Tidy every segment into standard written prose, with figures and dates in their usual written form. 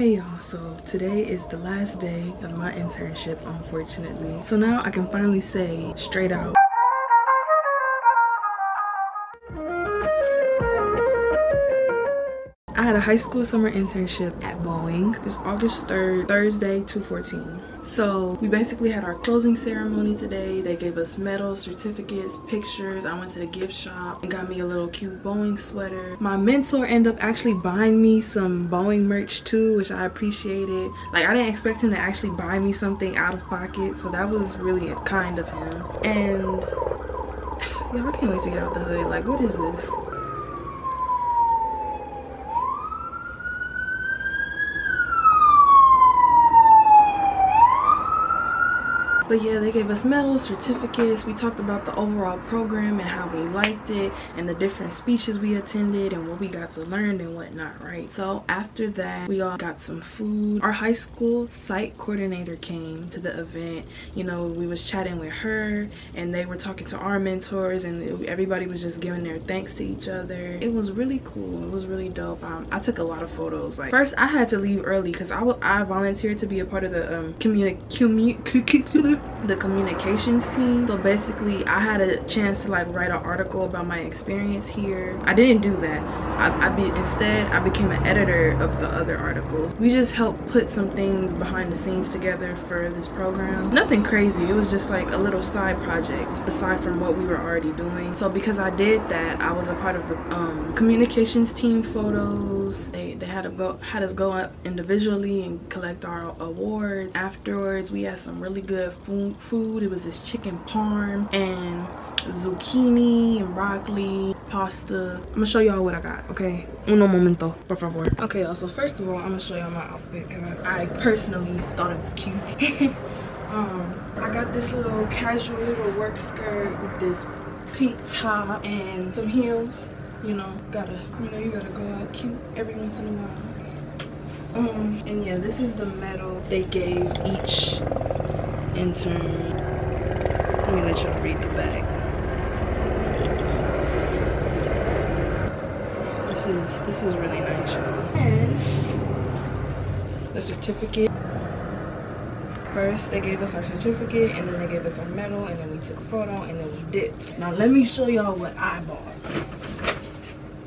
Hey y'all, so today is the last day of my internship, unfortunately. So now I can finally say straight out, I had a high school summer internship at Boeing. It's August 3rd, Thursday, 2/14. So we basically had our closing ceremony today. They gave us medals, certificates, pictures. I went to the gift shop and got me a little cute Boeing sweater. My mentor ended up actually buying me some Boeing merch too, which I appreciated. Like, I didn't expect him to actually buy me something out of pocket, so that was really kind of him. And y'all, I can't wait to get out the hood. Like, what is this? But yeah, they gave us medals, certificates. We talked about the overall program and how we liked it and the different speeches we attended and what we got to learn and whatnot, right? So after that, we all got some food. Our high school site coordinator came to the event. You know, we was chatting with her and they were talking to our mentors, and everybody was just giving their thanks to each other. It was really cool. It was really dope. I took a lot of photos. Like, first I had to leave early because I volunteered to be a part of the communications team. So basically I had a chance to like write an article about my experience here. I didn't do that. Instead I became an editor of the other articles. We just helped put some things behind the scenes together for this program. Nothing crazy. It was just like a little side project aside from what we were already doing. So because I did that, I was a part of the communications team photos. They had us go up individually and collect our awards. Afterwards we had some really good food. It was this chicken parm and zucchini and broccoli, pasta. I'm gonna show y'all what I got, okay? Uno momento, por favor. Okay, y'all, so first of all, I'm gonna show y'all my outfit because I personally thought it was cute. I got this little casual little work skirt with this pink top and some heels. You know, you gotta go out cute every once in a while. And yeah, this is the medal they gave each intern. Let me let y'all read the back. This is really nice, y'all. And the certificate. First they gave us our certificate, and then they gave us our medal, and then we took a photo, and then we dipped. Now let me show y'all what I bought.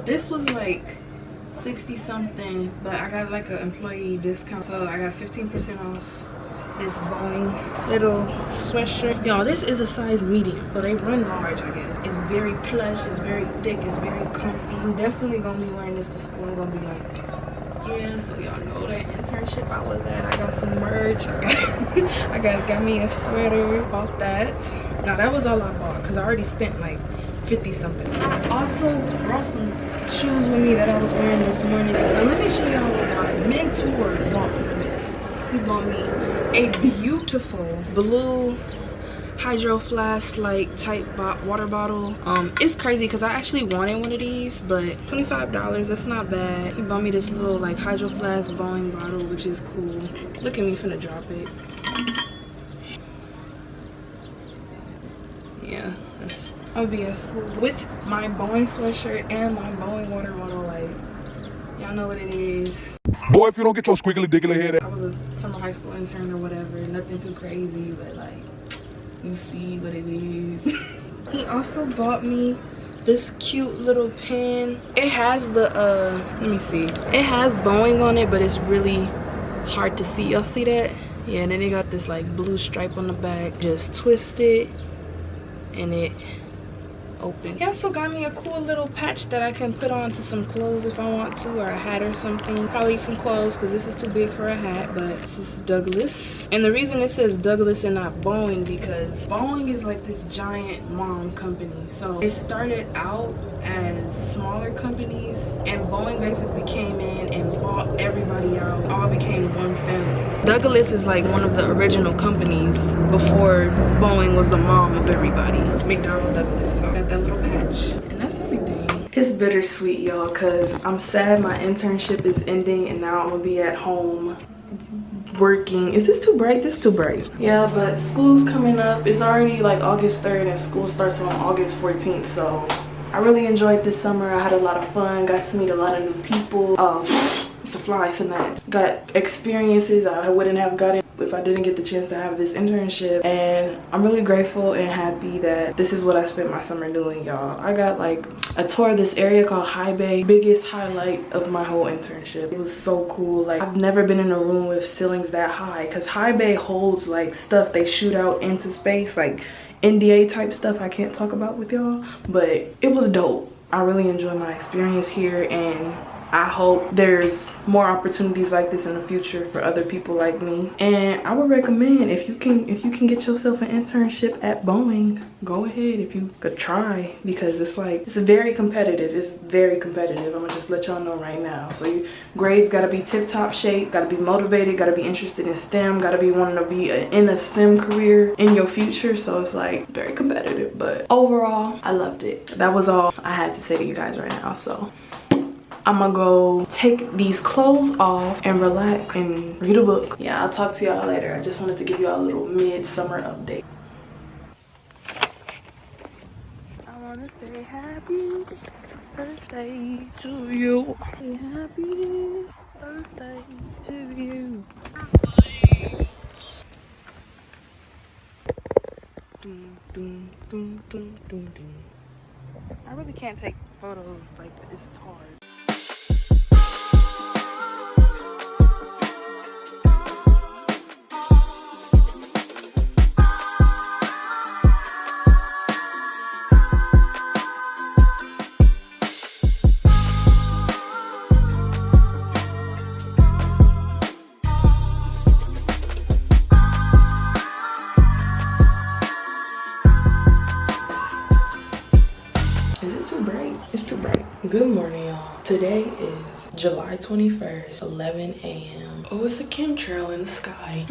This was like 60 something, but I got like an employee discount, so I got 15% off this Boeing little sweatshirt. Y'all, this is a size medium, so they run large, I guess. It's very plush, it's very thick, it's very comfy. I'm definitely gonna be wearing this to school. I'm gonna be like, yeah, so y'all know that internship I was at. I got some merch. I got me a sweater. Bought that. Now that was all I bought because I already spent like 50 something. I also brought some shoes with me that I was wearing this morning. Now let me show y'all what my mentor bought for me. He bought me a beautiful blue hydro flask like type water bottle. It's crazy because I actually wanted one of these, but $25, that's not bad. He bought me this little like hydro flask Boeing bottle, which is cool. Look at me finna drop it. Yeah, I'll be at school with my Boeing sweatshirt and my Boeing water bottle. Like, y'all know what it is. Boy, if you don't get your squiggly diggly head out. I was a summer high school intern or whatever. Nothing too crazy, but like, you see what it is. He also bought me this cute little pen. It has the let me see. It has Boeing on it, but it's really hard to see. Y'all see that? Yeah, and then it got this like blue stripe on the back. Just twist it and it open. He also got me a cool little patch that I can put on to some clothes if I want to, or a hat or something. Probably some clothes because this is too big for a hat, but this is Douglas. And the reason it says Douglas and not Boeing, because Boeing is like this giant mom company. So it started out as smaller companies, and Boeing basically came in and bought everybody out. All became one family. Douglas is like one of the original companies before Boeing was the mom of everybody. It's McDonnell Douglas. So got that little patch, and that's everything. It's bittersweet, y'all, because I'm sad my internship is ending and now I'm gonna be at home working. Is this too bright? This is too bright. Yeah, but school's coming up. It's already like August 3rd and school starts on August 14th, so I really enjoyed this summer. I had a lot of fun, got to meet a lot of new people. it's a fly, it's a gnat. Got experiences I wouldn't have gotten if I didn't get the chance to have this internship, and I'm really grateful and happy that this is what I spent my summer doing, y'all. I got like a tour of this area called High Bay, biggest highlight of my whole internship. It was so cool. Like, I've never been in a room with ceilings that high, because High Bay holds like stuff they shoot out into space, like NDA type stuff I can't talk about with y'all, but it was dope. I really enjoyed my experience here, and I hope there's more opportunities like this in the future for other people like me. And I would recommend, if you can get yourself an internship at Boeing, go ahead if you could try, because it's like, it's very competitive. It's very competitive. I'm gonna just let y'all know right now. So your grades gotta be tip-top shape, gotta be motivated, gotta be interested in STEM, gotta be wanting to be in a STEM career in your future. So it's like very competitive, but overall, I loved it. That was all I had to say to you guys right now. So I'm gonna go take these clothes off and relax and read a book. Yeah, I'll talk to y'all later. I just wanted to give y'all a little mid-summer update. I wanna say happy birthday to you. Happy birthday to you. Dun, dun, dun, dun, dun, dun. I really can't take photos like this. It's hard. Is it too bright? It's too bright. Good morning, y'all. Today is July 21st, 11 a.m. Oh, it's a chemtrail in the sky.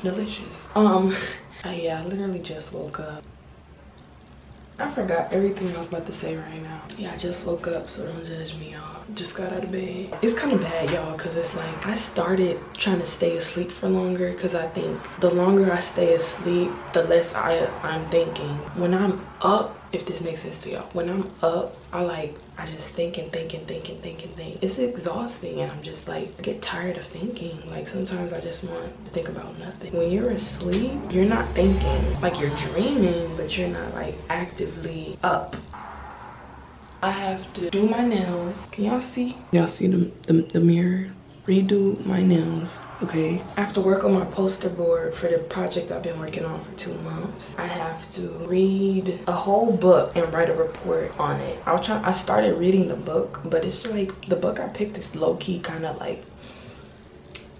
Delicious. I literally just woke up. I forgot everything I was about to say right now. Yeah, I just woke up, so don't judge me, y'all. Just got out of bed. It's kind of bad, y'all, because it's like I started trying to stay asleep for longer, because I think the longer I stay asleep, the less I'm thinking. When I'm up, if this makes sense to y'all, when I'm up, I just think. It's exhausting, and I'm just like, I get tired of thinking. Like, sometimes I just want to think about nothing. When you're asleep, you're not thinking. Like, you're dreaming, but you're not like actively up. I have to do my nails. Can y'all see? Y'all see the mirror? Redo my nails. Okay, I have to work on my poster board for the project I've been working on for 2 months. I have to read a whole book and write a report on it. I started reading the book, but it's like the book I picked is low-key kind of like,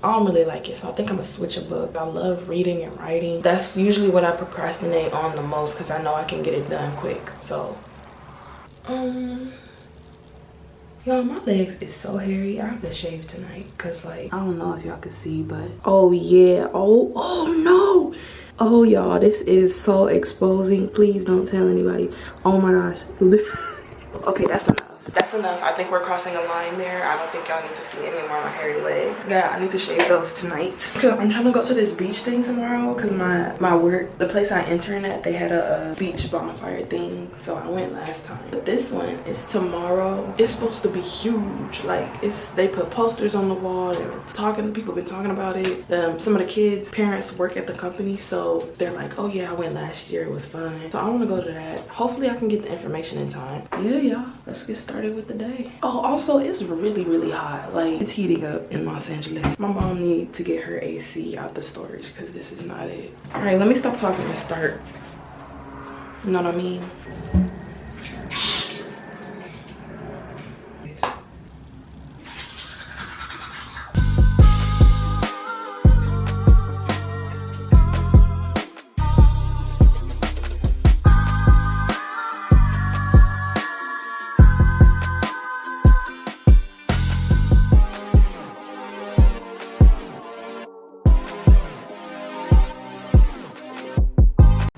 I don't really like it, so I think I'm gonna switch a book. I love reading and writing. That's usually what I procrastinate on the most, because I know I can get it done quick. So y'all, my legs is so hairy. I have to shave tonight, because like, I don't know if y'all can see, but oh yeah, oh no, oh y'all, this is so exposing. Please don't tell anybody. Oh my gosh. Okay, that's enough. That's enough. I think we're crossing a line there. I don't think y'all need to see any more of my hairy legs. Yeah, I need to shave those tonight. I'm trying to go to this beach thing tomorrow, because my work, the place I intern at, they had a beach bonfire thing, so I went last time. But this one is tomorrow. It's supposed to be huge. Like, they put posters on the wall. People been talking about it. Some of the kids' parents work at the company, so they're like, oh yeah, I went last year, it was fun. So I want to go to that. Hopefully I can get the information in time. Yeah, y'all, let's get started with the day. Oh, also, it's really hot. Like, it's heating up in Los Angeles. My mom needs to get her AC out the storage, because this is not it. All right, let me stop talking and start. You know what I mean?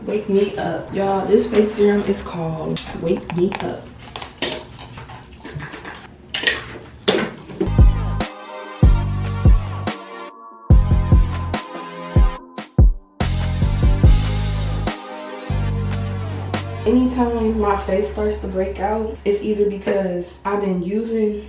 Wake me up. Y'all, this face serum is called Wake Me Up. Anytime my face starts to break out, it's either because I've been using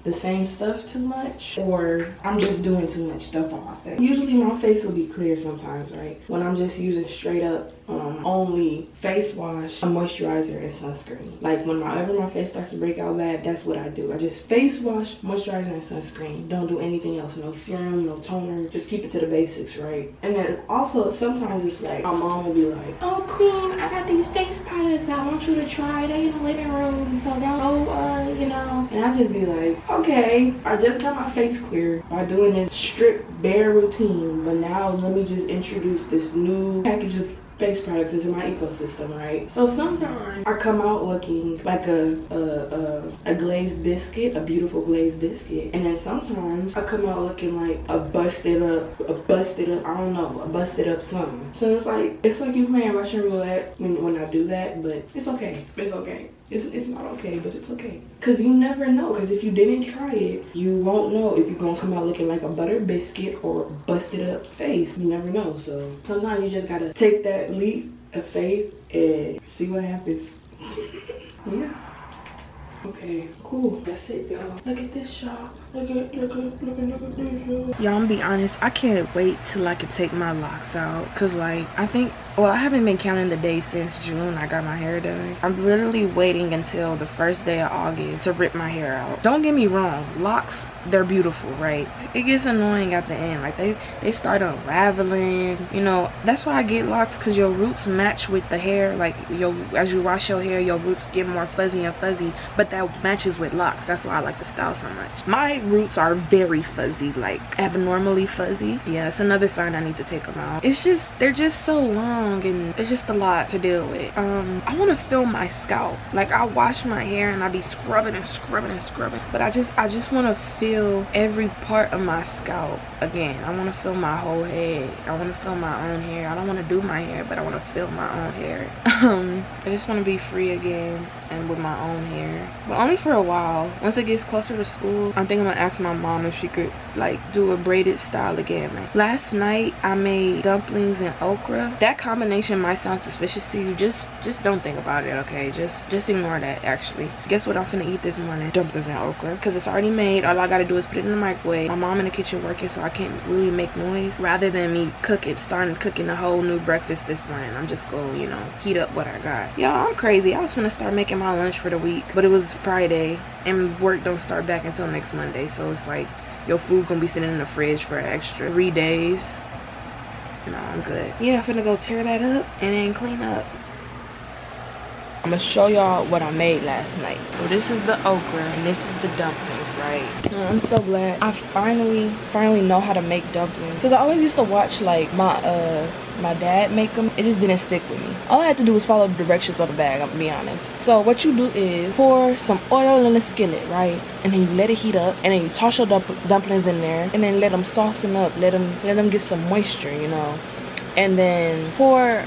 the same stuff too much, or I'm just doing too much stuff on my face. Usually my face will be clear sometimes, right? When I'm just using straight up only face wash, a moisturizer, and sunscreen. Like whenever my face starts to break out bad, that's what I do. I just face wash, moisturizer, and sunscreen. Don't do anything else. No serum, no toner. Just keep it to the basics, right? And then also sometimes it's like my mom will be like, oh Queen, I got these face products I want you to try. They in the living room, so don't go, you know. And I just be like, okay, I just got my face clear by doing this strict bare routine, but now let me just introduce this new package of face products into my ecosystem, right? So sometimes I come out looking like a glazed biscuit, a beautiful glazed biscuit, and then sometimes I come out looking like a busted up, I don't know, a busted up something. So it's like you playing Russian roulette when I do that, but it's okay. It's okay. It's not okay, but it's okay. Cause you never know. Cause if you didn't try it, you won't know if you're gonna come out looking like a butter biscuit or busted up face. You never know. So sometimes you just gotta take that leap of faith and see what happens. Yeah. Okay, cool. That's it, y'all. Look at this shop. Look at this, y'all. Y'all, I'm gonna be honest, I can't wait till I can take my locks out. Cause like, I haven't been counting the days since June I got my hair done. I'm literally waiting until the first day of August to rip my hair out. Don't get me wrong, locks, they're beautiful, right? It gets annoying at the end. Like they start unraveling, you know. That's why I get locks, cause your roots match with the hair. Like as you wash your hair, your roots get more fuzzy and fuzzy, but that matches with locks. That's why I like the style so much. My roots are very fuzzy, like abnormally fuzzy. Yeah, it's another sign I need to take them out. It's just, they're just so long and it's just a lot to deal with. I want to feel my scalp. Like I wash my hair and I be scrubbing and scrubbing and scrubbing, but I just want to feel every part of my scalp again. I want to feel my whole head. I want to feel my own hair. I don't want to do my hair, but I want to feel my own hair. I just want to be free again and with my own hair, but only for a while. Once it gets closer to school, I think I'm gonna ask my mom if she could like do a braided style again. Last night I made dumplings and okra. That combination might sound suspicious to you. Just don't think about it, okay? Just ignore that. Actually, guess what I'm finna eat this morning? Dumplings and okra, because it's already made. All I gotta do is put it in the microwave. My mom in the kitchen working, so I can't really make noise. Rather than me starting cooking a whole new breakfast this morning, I'm just gonna, you know, heat up what I got. Y'all, I'm crazy. I was finna start making my lunch for the week, but it was Friday and work don't start back until next Monday, so it's like your food gonna be sitting in the fridge for an extra 3 days. No, I'm good. Yeah, I'm finna go tear that up and then clean up. I'm gonna show y'all what I made last night. So this is the okra and this is the dumplings, right? I'm so glad I finally know how to make dumplings, because I always used to watch like my dad make them. It just didn't stick with me. All I had to do was follow the directions on the bag, I'm gonna be honest. So what you do is pour some oil in a skillet, right? And then you let it heat up, and then you toss your dumplings in there, and then let them soften up, let them get some moisture, you know. And then pour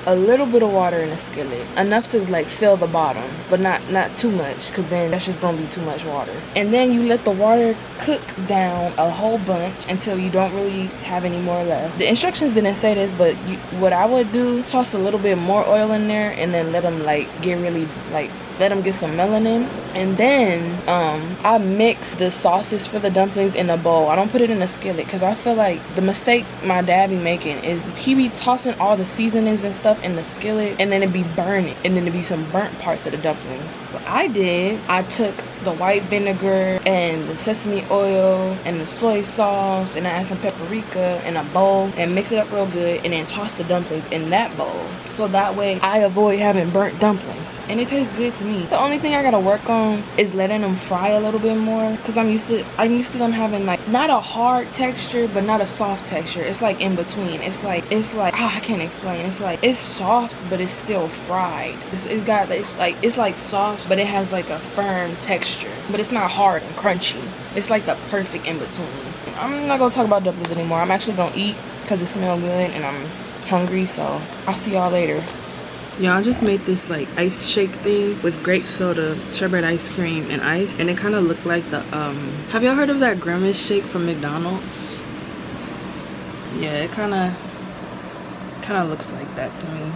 a little bit of water in a skillet, enough to like fill the bottom, but not too much, because then that's just gonna be too much water. And then you let the water cook down a whole bunch until you don't really have any more left. The instructions didn't say this, but what I would do, toss a little bit more oil in there and then let them like get really like, let them get some melanin. And then I mix the sauces for the dumplings in a bowl. I don't put it in a skillet, because I feel like the mistake my dad be making is he be tossing all the seasonings and stuff in the skillet, and then it be burning, and then it be some burnt parts of the dumplings. What I did, I took the white vinegar and the sesame oil and the soy sauce, and I add some paprika in a bowl and mix it up real good, and then toss the dumplings in that bowl, so that way I avoid having burnt dumplings, and it tastes good to me. The only thing I gotta work on is letting them fry a little bit more, because I'm used to them having like not a hard texture but not a soft texture. It's like in between. It's like I can't explain. It's like it's soft but it's still fried. It's like soft but it has like a firm texture, but it's not hard and crunchy. It's like the perfect in between. I'm not gonna talk about dumplings anymore. I'm actually gonna eat because it smells good and I'm hungry, so I'll see y'all later. Y'all, just made this like ice shake thing with grape soda, sherbet ice cream, and ice, and it kind of looked like the have y'all heard of that Grimace shake from McDonald's? Yeah, it kind of looks like that to me.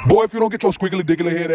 Boy, if you don't get your squiggly diggly head